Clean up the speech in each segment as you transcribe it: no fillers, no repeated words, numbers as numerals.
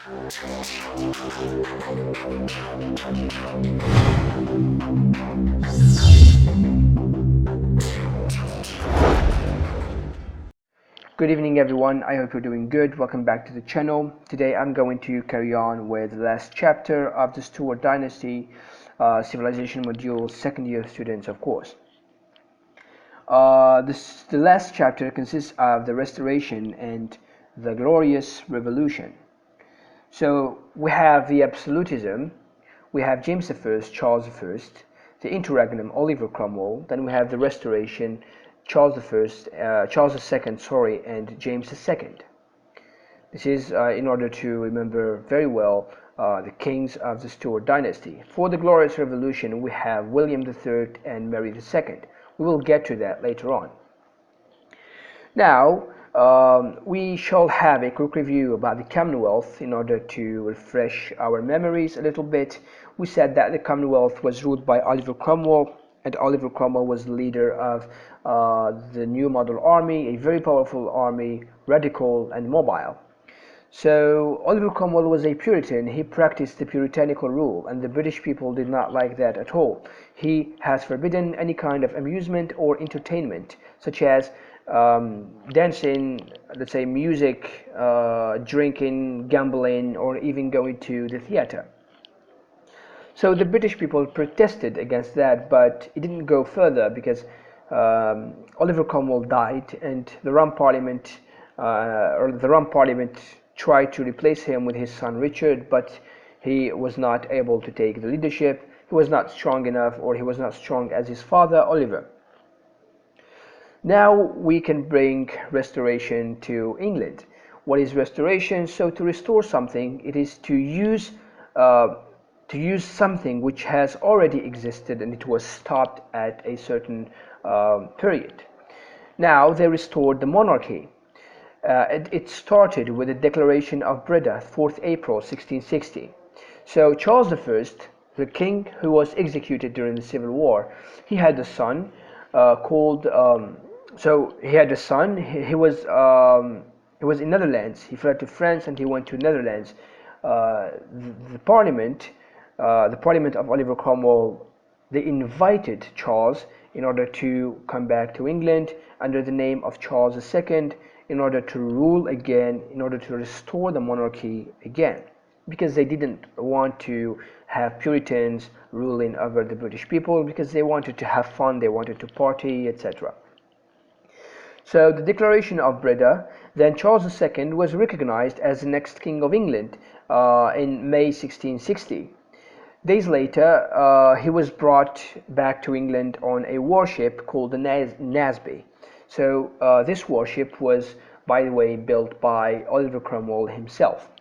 Good evening everyone, I hope you're doing good. Welcome back to the channel. Today I'm going to carry on with the last chapter of the Stuart dynasty, civilization module, second year students of course. The last chapter consists of the restoration and the glorious revolution. So we have the absolutism, we have James I, Charles I, the interregnum, Oliver Cromwell, then we have the restoration, Charles II, sorry, and James II. This is in order to remember very well the kings of the Stuart dynasty. For the Glorious Revolution, we have William III and Mary II. We will get to that later on. Now, we shall have a quick review about the Commonwealth in order to refresh our memories a little bit. We said that the Commonwealth was ruled by Oliver Cromwell, and Oliver Cromwell was the leader of the new model army, a very powerful army, radical and mobile. So Oliver Cromwell was a Puritan. He practiced the puritanical rule, and the British people did not like that at all. He has forbidden any kind of amusement or entertainment, such as dancing, let's say music, drinking, gambling, or even going to the theater. So the British people protested against that, but it didn't go further because Oliver Cromwell died, and the Rum Parliament, tried to replace him with his son Richard, but he was not able to take the leadership. He was not strong enough, or he was not strong as his father Oliver. Now we can bring restoration to England. What is restoration? So to restore something, it is to use something which has already existed and it was stopped at a certain period. Now they restored the monarchy. It started with the Declaration of Breda, 4th April 1660. So Charles I, the king who was executed during the Civil War, he had a son called. So he had a son. He was in Netherlands. He fled to France and he went to Netherlands. The Parliament of Oliver Cromwell, they invited Charles in order to come back to England under the name of Charles II, in order to rule again, in order to restore the monarchy again, because they didn't want to have Puritans ruling over the British people, because they wanted to have fun, they wanted to party, etc. So the Declaration of Breda, then Charles II was recognized as the next King of England in May 1660. Days later, he was brought back to England on a warship called the Naseby. So this warship was, by the way, built by Oliver Cromwell himself.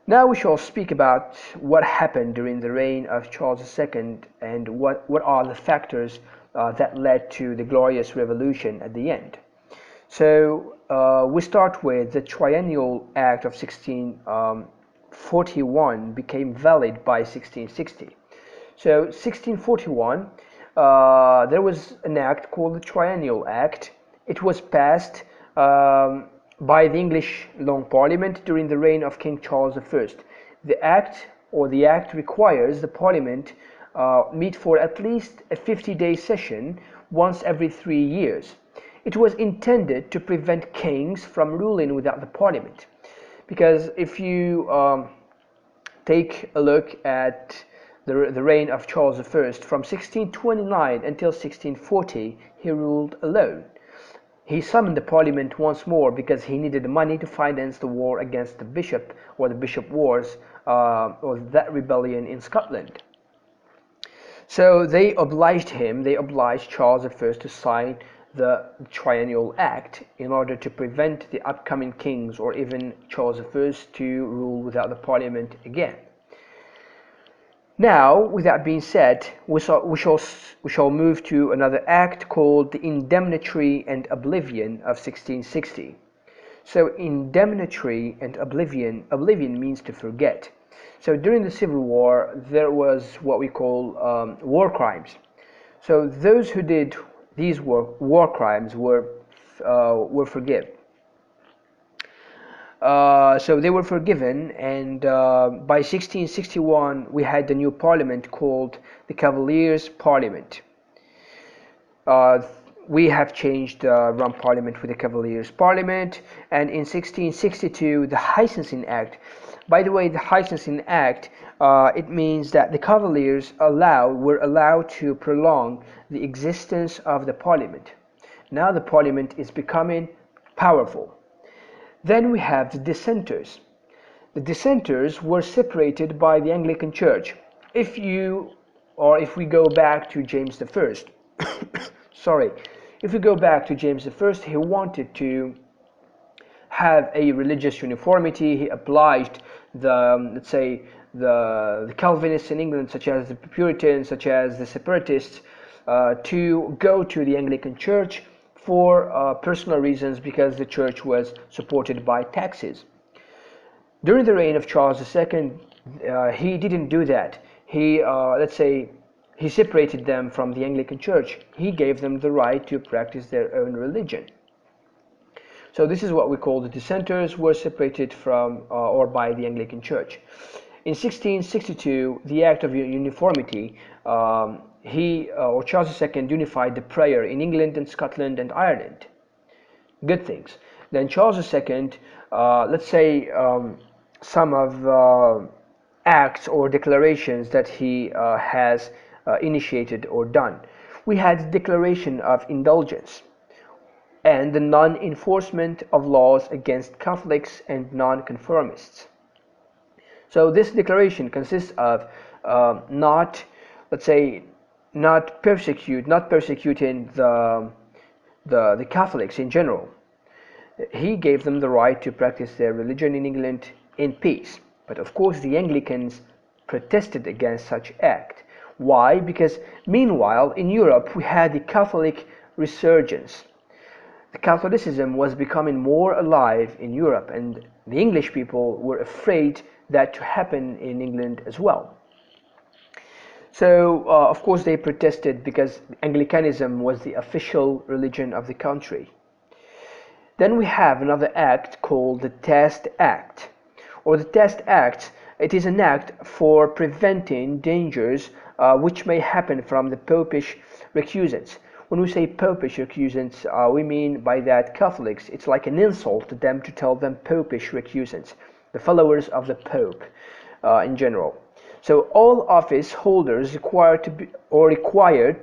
Now we shall speak about what happened during the reign of Charles II and what are the factors that led to the Glorious Revolution at the end. So we start with the Triennial Act of 1641 became valid by 1660. So 1641, there was an act called the Triennial Act. It was passed by the English Long Parliament during the reign of King Charles I. The act requires the Parliament meet for at least a 50-day session once every 3 years. It was intended to prevent kings from ruling without the Parliament, because if you take a look at the reign of Charles I, from 1629 until 1640, he ruled alone. He summoned the Parliament once more because he needed money to finance the war against the Bishop, or the Bishop Wars, or that rebellion in Scotland. So they obliged Charles I to sign the Triennial Act in order to prevent the upcoming kings, or even Charles I, to rule without the Parliament again. Now, with that being said, we shall move to another act called the Indemnity and Oblivion of 1660. So indemnity and oblivion means to forget. So during the Civil War, there was what we call war crimes. So those who did these war crimes were forgiven. So they were forgiven, and by 1661 we had the new parliament called the Cavaliers Parliament. Uh, we have changed Rum Parliament with the Cavaliers Parliament, and in 1662 the Licensing Act. By the way, the Licensing Act, it means that the Cavaliers were allowed to prolong the existence of the Parliament. Now the Parliament is becoming powerful. Then we have the dissenters. The dissenters were separated by the Anglican Church. If we go back to James I, sorry, if we go back to James I, he wanted to have a religious uniformity. He obliged let's say, the Calvinists in England, such as the Puritans, such as the Separatists, to go to the Anglican Church for personal reasons, because the church was supported by taxes. During the reign of Charles II, he didn't do that. Let's say, he separated them from the Anglican Church. He gave them the right to practice their own religion. So this is what we call the dissenters were separated from or by the Anglican Church. In 1662, the Act of Uniformity, Charles II unified the prayer in England and Scotland and Ireland. Good things. Then Charles II, let's say, some of acts or declarations that he has initiated or done. We had the Declaration of Indulgence and the non-enforcement of laws against Catholics and non-conformists. So this declaration consists of not persecuting the Catholics in general. He gave them the right to practice their religion in England in peace. But of course the Anglicans protested against such act. Why? Because meanwhile in Europe we had the Catholic resurgence. The Catholicism was becoming more alive in Europe, and the English people were afraid that to happen in England as well. So of course they protested, because Anglicanism was the official religion of the country. Then we have another act called the Test Act, or the Test Act. It is an act for preventing dangers which may happen from the popish recusants. When we say popish recusants, we mean by that Catholics. It's like an insult to them to tell them popish recusants, the followers of the Pope in general. So all office holders required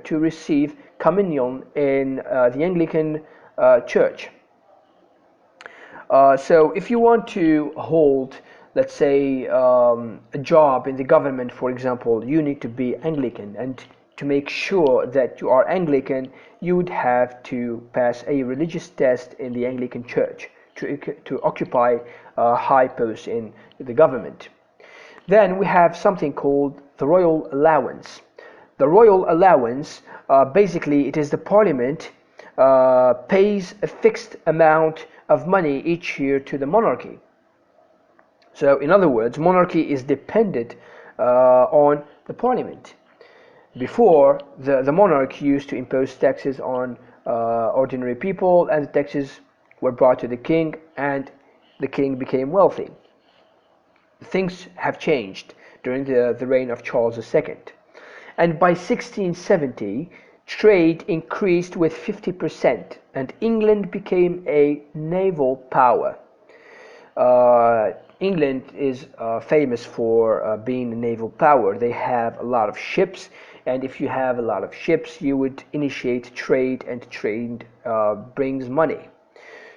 to receive communion in the Anglican Church. So if you want to hold, let's say, a job in the government, for example, you need to be Anglican, and to make sure that you are Anglican, you would have to pass a religious test in the Anglican Church to occupy a high post in the government. Then we have something called the royal allowance. The royal allowance, basically it is the parliament pays a fixed amount of money each year to the monarchy. So in other words, monarchy is dependent on the parliament. Before, the monarch used to impose taxes on ordinary people, and the taxes were brought to the king, and the king became wealthy. Things have changed during the reign of Charles II. And by 1670, trade increased with 50%, and England became a naval power. England is famous for being a naval power. They have a lot of ships, and if you have a lot of ships, you would initiate trade, and trade brings money.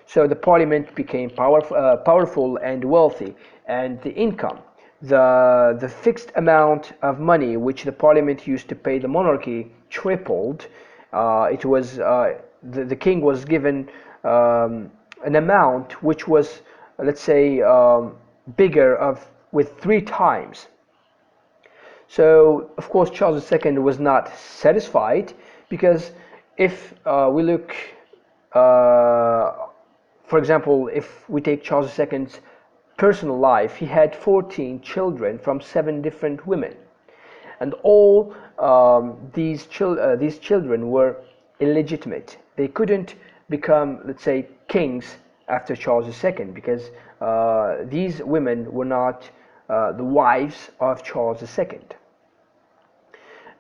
So the parliament became powerful and wealthy, and the income, the fixed amount of money which the parliament used to pay the monarchy, tripled. The king was given an amount which was, let's say, bigger with 3 times. So of course Charles II was not satisfied, because if we look, for example, if we take Charles II's personal life, he had 14 children from 7 different women, and all these children were illegitimate. They couldn't become, let's say, kings after Charles II, because these women were not the wives of Charles II.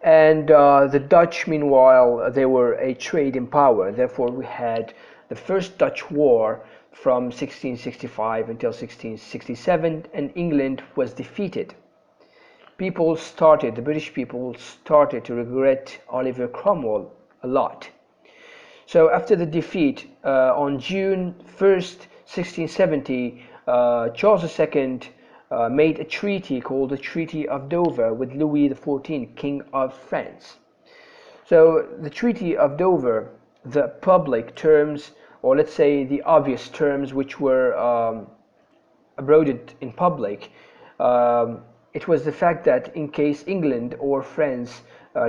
And the Dutch, meanwhile, they were a trading power. Therefore, we had the First Dutch War from 1665 until 1667, and England was defeated. The British people started to regret Oliver Cromwell a lot. So after the defeat, on June 1st, 1670, Charles II made a treaty called the Treaty of Dover with Louis XIV, King of France. So the Treaty of Dover, the public terms, or let's say the obvious terms which were abroaded in public, it was the fact that in case England or France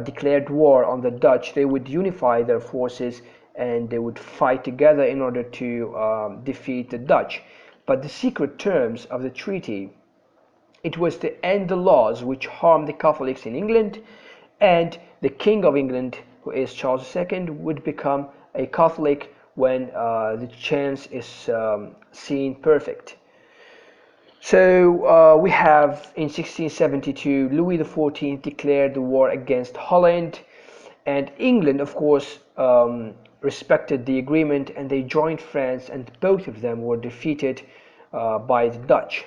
declared war on the Dutch, they would unify their forces and they would fight together in order to defeat the Dutch. But the secret terms of the treaty, it was to end the laws which harmed the Catholics in England, and the King of England, who is Charles II, would become a Catholic when the chance is seen perfect. So we have in 1672 Louis XIV declared the war against Holland, and England, of course, respected the agreement and they joined France, and both of them were defeated by the Dutch.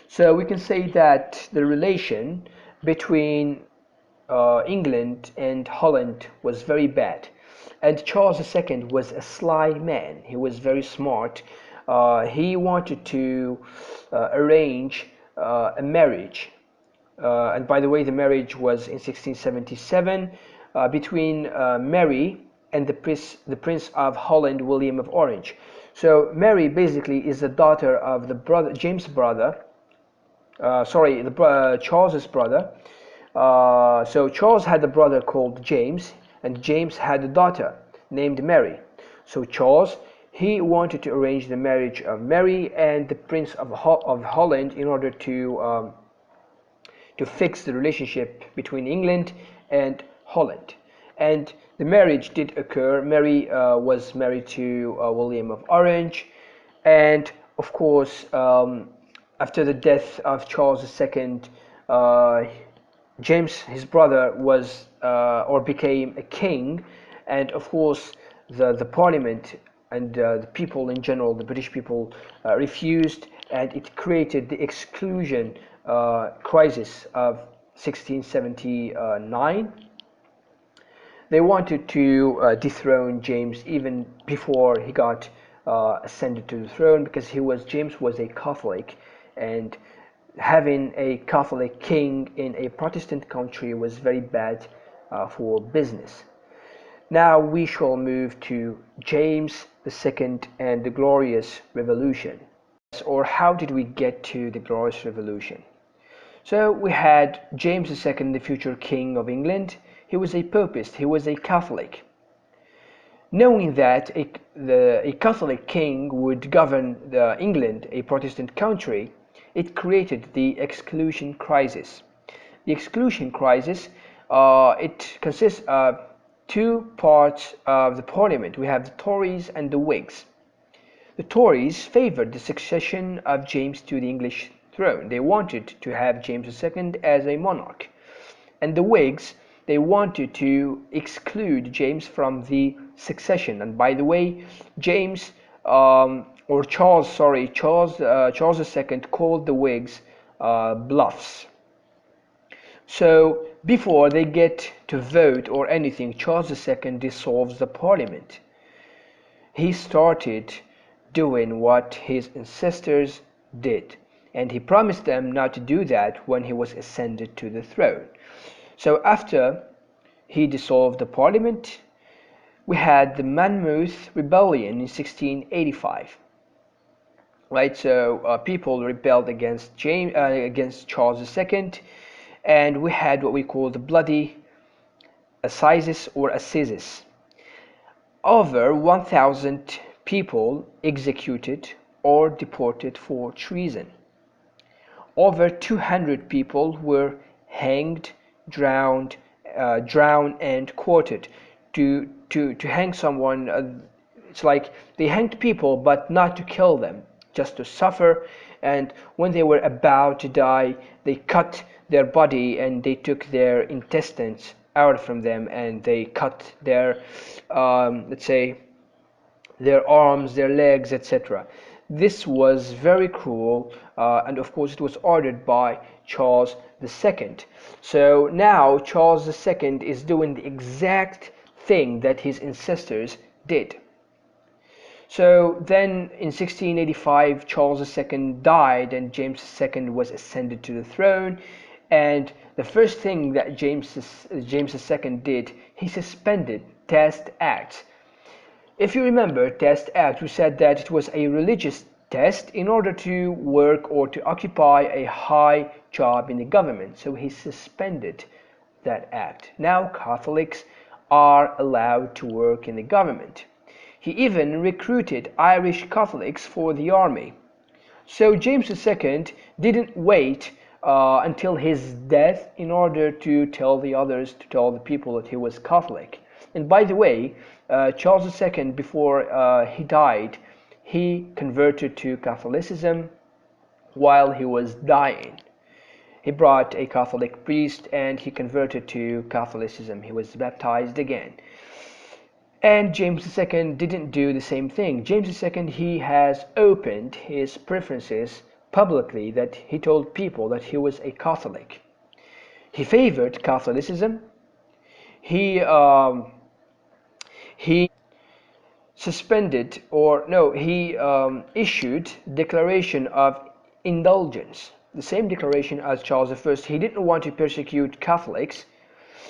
So we can say that the relation between England and Holland was very bad. And Charles II was a sly man. He was very smart. He wanted to arrange a marriage. And by the way, the marriage was in 1677 between Mary and the Prince of Holland, William of Orange. So Mary basically is the daughter of the brother, James' brother, Charles's brother. So Charles had a brother called James, and James had a daughter named Mary. So Charles, he wanted to arrange the marriage of Mary and the Prince of Holland in order to fix the relationship between England and Holland. And the marriage did occur. Mary was married to William of Orange, and of course, after the death of Charles II, James, his brother, was or became a king, and of course, the Parliament and the people in general, the British people, refused, and it created the exclusion crisis of 1679. They wanted to dethrone James even before he got ascended to the throne, because James was a Catholic, and having a Catholic king in a Protestant country was very bad for business. Now we shall move to James II and the Glorious Revolution. Or how did we get to the Glorious Revolution? So we had James II, the future king of England. He was a papist, he was a Catholic. Knowing that a Catholic king would govern England, a Protestant country, it created the exclusion crisis. The exclusion crisis, it consists of two parts of the Parliament. We have the Tories and the Whigs. The Tories favored the succession of James to the English throne. They wanted to have James II as a monarch. And the Whigs, they wanted to exclude James from the succession. And by the way, Charles II called the Whigs bluffs. So before they get to vote or anything, Charles II dissolves the Parliament. He started doing what his ancestors did, and he promised them not to do that when he was ascended to the throne. So after he dissolved the Parliament, we had the Monmouth Rebellion in 1685. Right, so people rebelled against Charles II, and we had what we call the bloody assizes or assizes. Over 1,000 people executed or deported for treason. Over 200 people were hanged, drowned, and quartered. To hang someone, it's like they hanged people, but not to kill them. just to suffer. And when they were about to die, they cut their body and they took their intestines out from them, and they cut their, let's say, their arms, their legs, etc. This was very cruel, and of course it was ordered by Charles II. So now Charles II is doing the exact thing that his ancestors did. So then in 1685, Charles II died and James II was ascended to the throne. And the first thing that James II did, he suspended Test Acts. If you remember Test Act, we said that it was a religious test in order to work or to occupy a high job in the government. So he suspended that act. Now Catholics are allowed to work in the government. He even recruited Irish Catholics for the army. So James II didn't wait until his death in order to tell the others, to tell the people that he was Catholic. And by the way, Charles II, before he died, he converted to Catholicism while he was dying. He brought a Catholic priest and he converted to Catholicism. He was baptized again. And James II didn't do the same thing. James II, he has opened his preferences publicly, that he told people that he was a Catholic. He favored Catholicism. He suspended, or no, he issued declaration of indulgence, the same declaration as Charles I. He didn't want to persecute Catholics,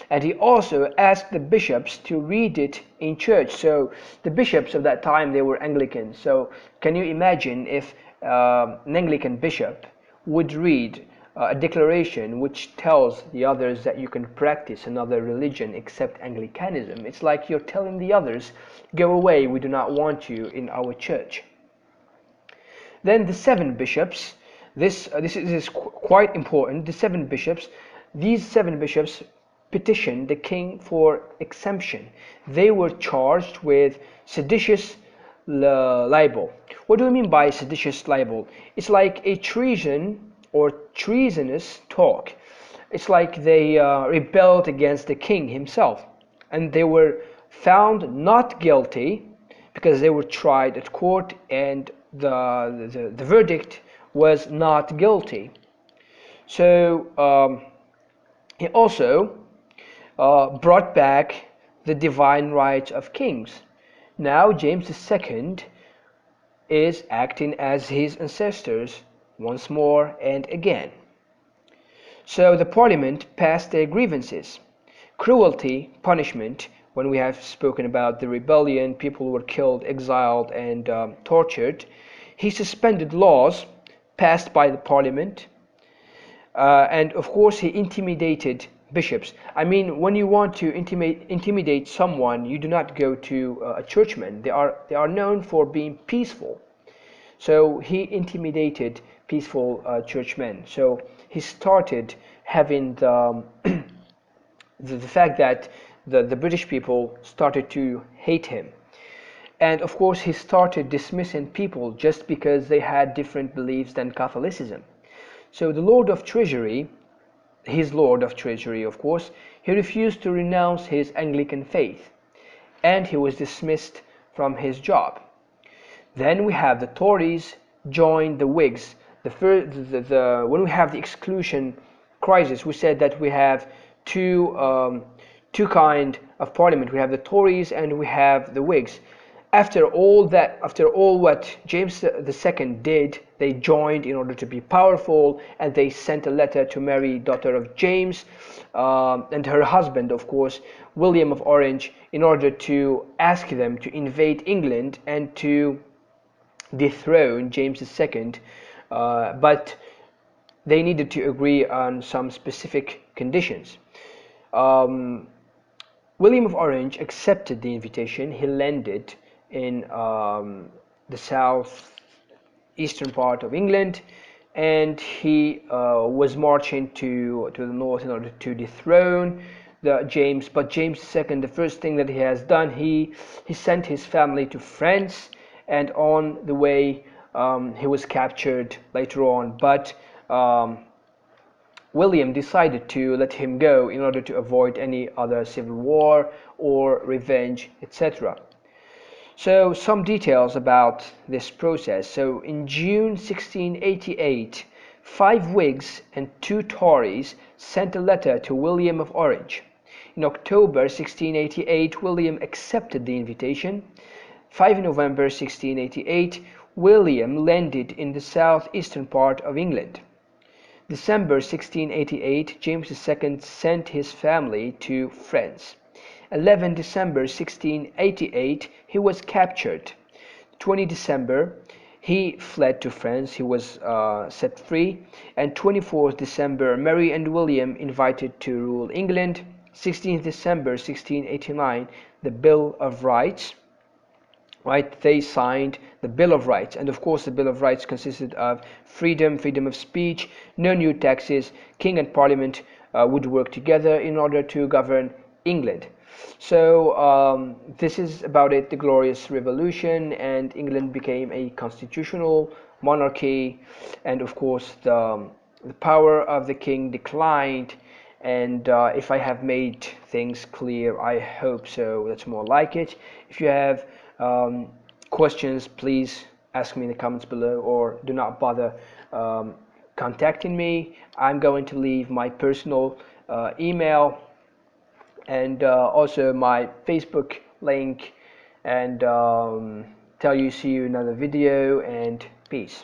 and he also asked the bishops to read it in church. So the bishops of that time, they were Anglican. So can you imagine if an Anglican bishop would read a declaration which tells the others that you can practice another religion except Anglicanism? It's like you're telling the others, go away, we do not want you in our church. Then the 7 bishops, this is quite important. The 7 bishops, these 7 bishops petitioned the king for exemption. They were charged with seditious libel. What do we mean by seditious libel? It's like a treason or treasonous talk. It's like they rebelled against the king himself, and they were found not guilty because they were tried at court, and the verdict was not guilty. So he also brought back the divine rights of kings. Now James II is acting as his ancestors once more and again. So the Parliament passed their grievances. Cruelty, punishment, when we have spoken about the rebellion, people were killed, exiled, and tortured. He suspended laws passed by the Parliament, and of course he intimidated bishops. I mean, when you want to intimidate someone, you do not go to a churchman. They are known for being peaceful. So he intimidated peaceful churchmen. So he started having the fact that the British people started to hate him. And of course he started dismissing people just because they had different beliefs than Catholicism. So the Lord of Treasury, his Lord of Treasury of course, he refused to renounce his Anglican faith, and he was dismissed from his job. Then we have the Tories join the Whigs. When we have the exclusion crisis, we said that we have two kind of parliament. We have the Tories and we have the Whigs. After all what James II did, they joined in order to be powerful, and they sent a letter to Mary, daughter of James, and her husband, of course, William of Orange, in order to ask them to invade England and to dethrone James II, but they needed to agree on some specific conditions. William of Orange accepted the invitation. He landed in the southeastern part of England, and he was marching to the north in order to dethrone James. But James II, the first thing that he has done, he sent his family to France, and on the way He was captured later on, but William decided to let him go in order to avoid any other civil war or revenge, etc. So some details about this process. So in June 1688, 5 Whigs and 2 Tories sent a letter to William of Orange. In October 1688, William accepted the invitation. 5 November 1688, William landed in the southeastern part of England. December 1688, James II sent his family to France. 11 December 1688, he was captured. 20 December, he fled to France. He was set free. And 24th December, Mary and William invited to rule England. 16th December 1689, the Bill of Rights. Right, they signed the Bill of Rights, and of course the Bill of Rights consisted of freedom of speech, no new taxes. King and Parliament would work together in order to govern England. So this is about it, the Glorious Revolution, and England became a constitutional monarchy, and of course the power of the king declined. And if I have made things clear, I hope so. That's more like it. If you have questions, please ask me in the comments below, or do not bother contacting me. I'm going to leave my personal email and also my Facebook link, and tell you see you in another video, and peace.